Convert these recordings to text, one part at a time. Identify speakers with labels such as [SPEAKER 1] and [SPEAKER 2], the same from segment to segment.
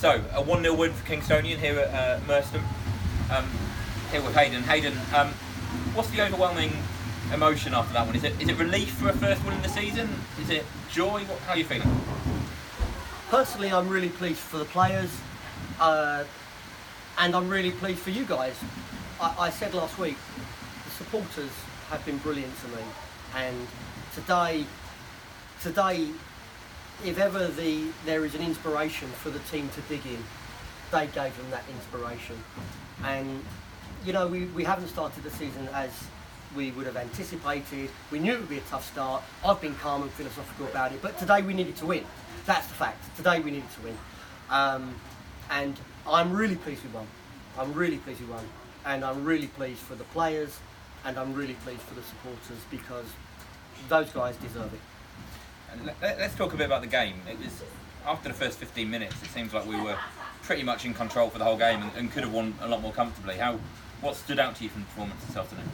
[SPEAKER 1] So, a 1-0 win for Kingstonian here at Merstham. Here with Hayden. Hayden, what's the overwhelming emotion after that one? Is it relief for a first win in the season? Is it joy? How are you feeling?
[SPEAKER 2] Personally, I'm really pleased for the players, and I'm really pleased for you guys. I said last week, the supporters have been brilliant to me, and today, if ever there is an inspiration for the team to dig in, they gave them that inspiration. And you know, we haven't started the season as we would have anticipated. We knew it would be a tough start. I've been calm and philosophical about it, but today we needed to win. That's the fact. Today we needed to win, and I'm really pleased we won. I'm really pleased we won, and I'm really pleased for the players, and I'm really pleased for the supporters, because those guys deserve it.
[SPEAKER 1] Let's talk a bit about the game. It was after the first 15 minutes. It seems like we were pretty much in control for the whole game and could have won a lot more comfortably. What stood out to you from the performance this afternoon?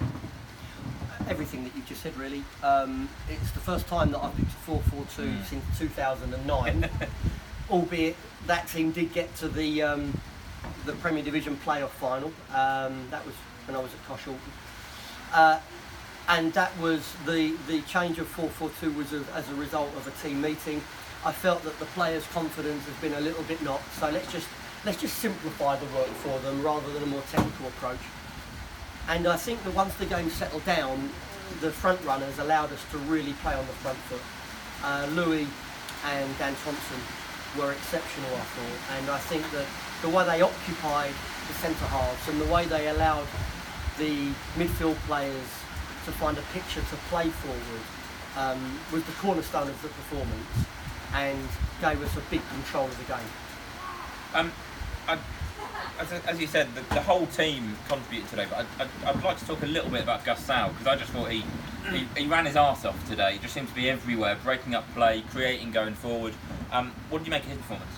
[SPEAKER 2] Everything that you've just said, really. It's the first time that I've picked a 4-4-2 since 2009, albeit that team did get to the Premier Division playoff final. That was when I was at Coshall. And that was the change of 4-4-2 was as a result of a team meeting. I felt that the players' confidence has been a little bit knocked, so let's just simplify the work for them rather than a more technical approach. And I think that once the game settled down, the front runners allowed us to really play on the front foot. Louie and Dan Thompson were exceptional, I thought, and I think that the way they occupied the centre halves and the way they allowed the midfield players to find a picture to play forward was the cornerstone of the performance and gave us a big control of the game.
[SPEAKER 1] As you said, the whole team contributed today, but I'd like to talk a little bit about Gus Southam, because I just thought he ran his arse off today. He just seemed to be everywhere, breaking up play, creating going forward. What did you make of his performance?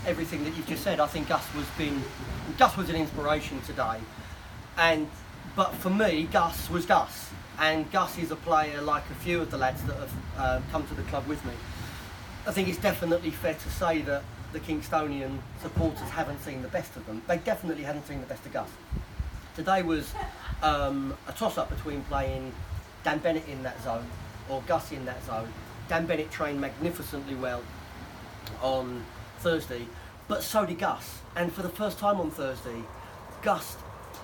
[SPEAKER 2] Everything that you've just said. I think Gus was an inspiration today, but for me, Gus was Gus, and Gus is a player like a few of the lads that have come to the club with me. I think it's definitely fair to say that the Kingstonian supporters haven't seen the best of them. They definitely hadn't seen the best of Gus. Today was a toss-up between playing Dan Bennett in that zone or Gus in that zone. Dan Bennett trained magnificently well on Thursday, but so did Gus. And for the first time on Thursday, Gus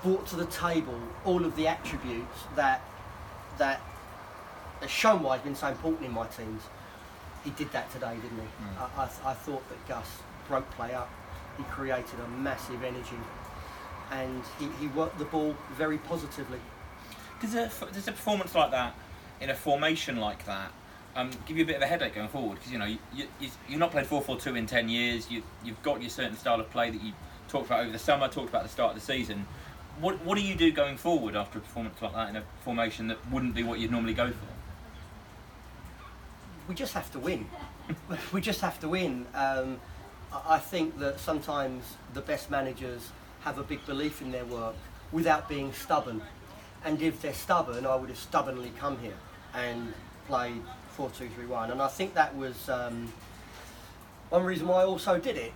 [SPEAKER 2] brought to the table all of the attributes that has shown why he's been so important in my teams. He did that today, didn't he? I thought that Gus broke play up. He created a massive energy, and he worked the ball very positively.
[SPEAKER 1] Does a performance like that, in a formation like that, give you a bit of a headache going forward? Because you've not played 4-4-2 in 10 years. You've got your certain style of play that you talked about over the summer, talked about at the start of the season. What do you do going forward after a performance like that in a formation that wouldn't be what you'd normally go for?
[SPEAKER 2] We just have to win. We just have to win. I think that sometimes the best managers have a big belief in their work without being stubborn. And if they're stubborn, I would have stubbornly come here and played 4-2-3-1. And I think that was one reason why I also did it.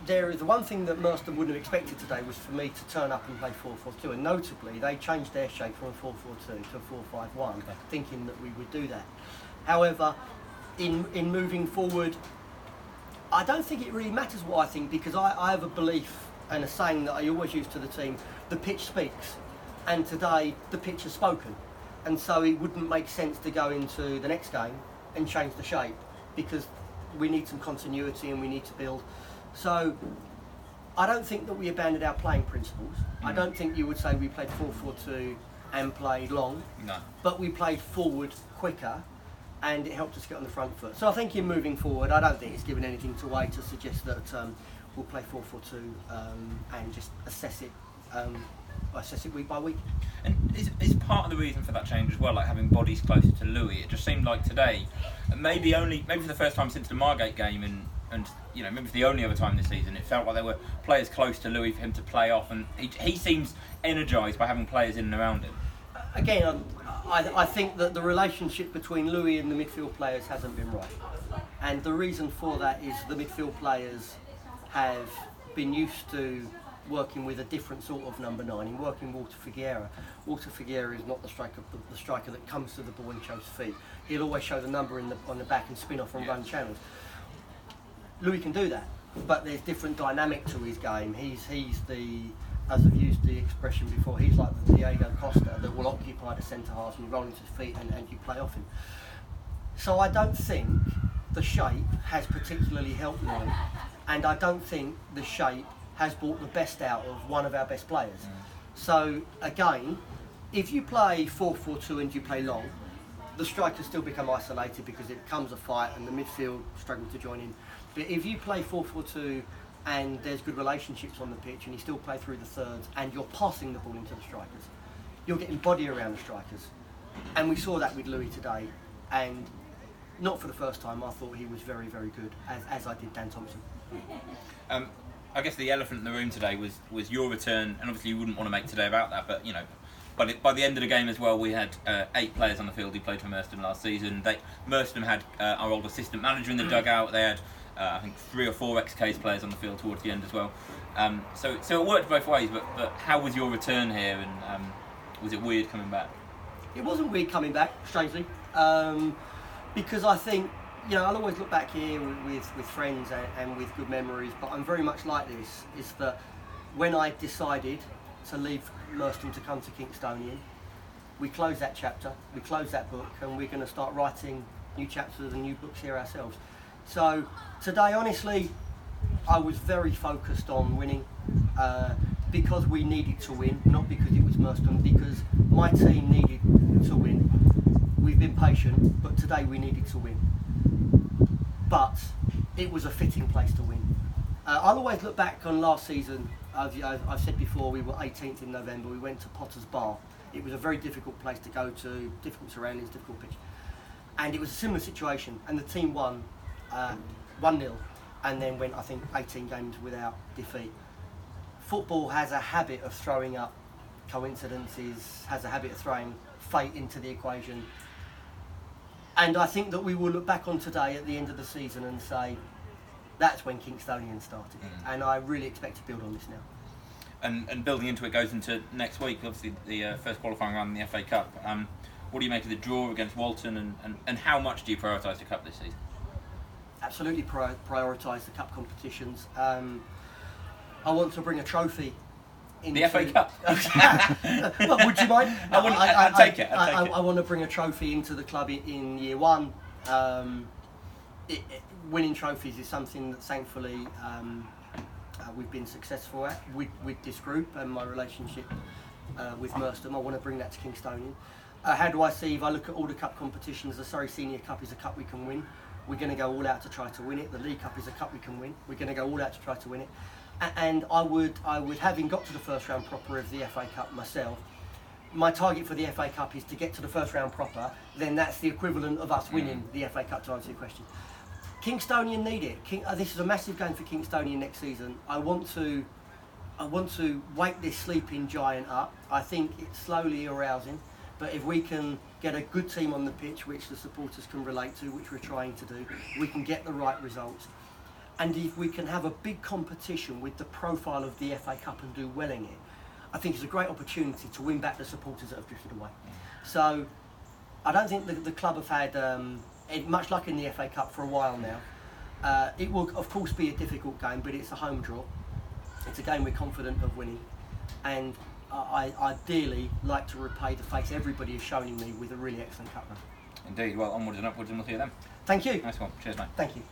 [SPEAKER 2] The one thing that Merstham wouldn't have expected today was for me to turn up and play 4-4-2, and notably they changed their shape from a 4-4-2 to a 4-5-1, thinking that we would do that. However, in moving forward, I don't think it really matters what I think, because I have a belief and a saying that I always use to the team: the pitch speaks, and today the pitch has spoken, and so it wouldn't make sense to go into the next game and change the shape, because we need some continuity and we need to build. So I don't think that we abandoned our playing principles. I don't think you would say we played 4-4-2 and played long.
[SPEAKER 1] No.
[SPEAKER 2] But we played forward quicker, and it helped us get on the front foot. So I think in moving forward, I don't think it's given anything away to suggest that we'll play 4-4-2 and just assess it week by week.
[SPEAKER 1] And is part of the reason for that change as well, like having bodies closer to Louie? It just seemed like today, maybe for the first time since the Margate game, and maybe for the only other time this season, it felt like there were players close to Louie for him to play off, and he seems energised by having players in and around him.
[SPEAKER 2] Again, I think that the relationship between Louie and the midfield players hasn't been right, and the reason for that is the midfield players have been used to working with a different sort of number 9 in working Walter Figueira. Walter Figueira is not the striker that comes to the ball and shows feet. He'll always show the number on the back and spin off and run channels. Louie can do that, but there's different dynamic to his game. He's the, as I've used the expression before, he's like the Diego Costa that will occupy the centre half and you roll into his feet and you play off him. So I don't think the shape has particularly helped Louie, and I don't think the shape has brought the best out of one of our best players. So again, if you play 4-4-2 and you play long, the strikers still become isolated because it becomes a fight and the midfield struggle to join in. But if you play 4-4-2 and there's good relationships on the pitch and you still play through the thirds and you're passing the ball into the strikers, you're getting body around the strikers. And we saw that with Louie today, and not for the first time. I thought he was very, very good, as I did Dan Thompson.
[SPEAKER 1] I guess the elephant in the room today was your return, and obviously you wouldn't want to make today about that, but you know, by the end of the game as well, we had 8 players on the field who played for Merstham last season. Merstham had our old assistant manager in the dugout. They had I think 3 or 4 ex-Case players on the field towards the end as well. So it worked both ways. But how was your return here, and was it weird coming back?
[SPEAKER 2] It wasn't weird coming back, strangely, because I think, you know, I'll always look back here with friends and with good memories, but I'm very much like this, is that when I decided to leave Merstham to come to Kingstonian, we closed that chapter, we closed that book, and we're going to start writing new chapters and new books here ourselves. So today, honestly, I was very focused on winning because we needed to win, not because it was Merstham, because my team needed to win. We've been patient, but today we needed to win. But it was a fitting place to win. I'll always look back on last season. I've said before, we were 18th in November. We went to Potter's Bar. It was a very difficult place to go to, difficult surroundings, difficult pitch. And it was a similar situation, and the team won 1-0, and then went, I think, 18 games without defeat. Football has a habit of throwing up coincidences, has a habit of throwing fate into the equation. And I think that we will look back on today at the end of the season and say, that's when Kingstonian started. And I really expect to build on this now.
[SPEAKER 1] And building into it goes into next week, obviously the first qualifying round in the FA Cup. What do you make of the draw against Walton, and how much do you prioritise the Cup this season?
[SPEAKER 2] Absolutely prioritise the Cup competitions. I want to bring a trophy into
[SPEAKER 1] the FA Cup.
[SPEAKER 2] Well, would you mind?
[SPEAKER 1] I'd take it.
[SPEAKER 2] I want to bring a trophy into the club in year one. Winning trophies is something that thankfully we've been successful at with this group and my relationship with Merstham. I want to bring that to Kingstonian. How do I see, if I look at all the cup competitions, the Surrey Senior Cup is a cup we can win. We're going to go all out to try to win it. The League Cup is a cup we can win. We're going to go all out to try to win it. And I would, having got to the first round proper of the FA Cup myself, my target for the FA Cup is to get to the first round proper. Then that's the equivalent of us winning the FA Cup, to answer your question. Kingstonian need it. This is a massive game for Kingstonian next season. I want to wake this sleeping giant up. I think it's slowly arousing. But if we can get a good team on the pitch, which the supporters can relate to, which we're trying to do, we can get the right results. And if we can have a big competition with the profile of the FA Cup and do well in it, I think it's a great opportunity to win back the supporters that have drifted away. So I don't think the club have had much luck in the FA Cup for a while now. It will, of course, be a difficult game, but it's a home draw. It's a game we're confident of winning. And I ideally like to repay the faith everybody has shown in me with a really excellent cup run.
[SPEAKER 1] Indeed. Well, onwards and upwards, and we'll see you then.
[SPEAKER 2] Thank you.
[SPEAKER 1] Nice one. Cheers, mate.
[SPEAKER 2] Thank you.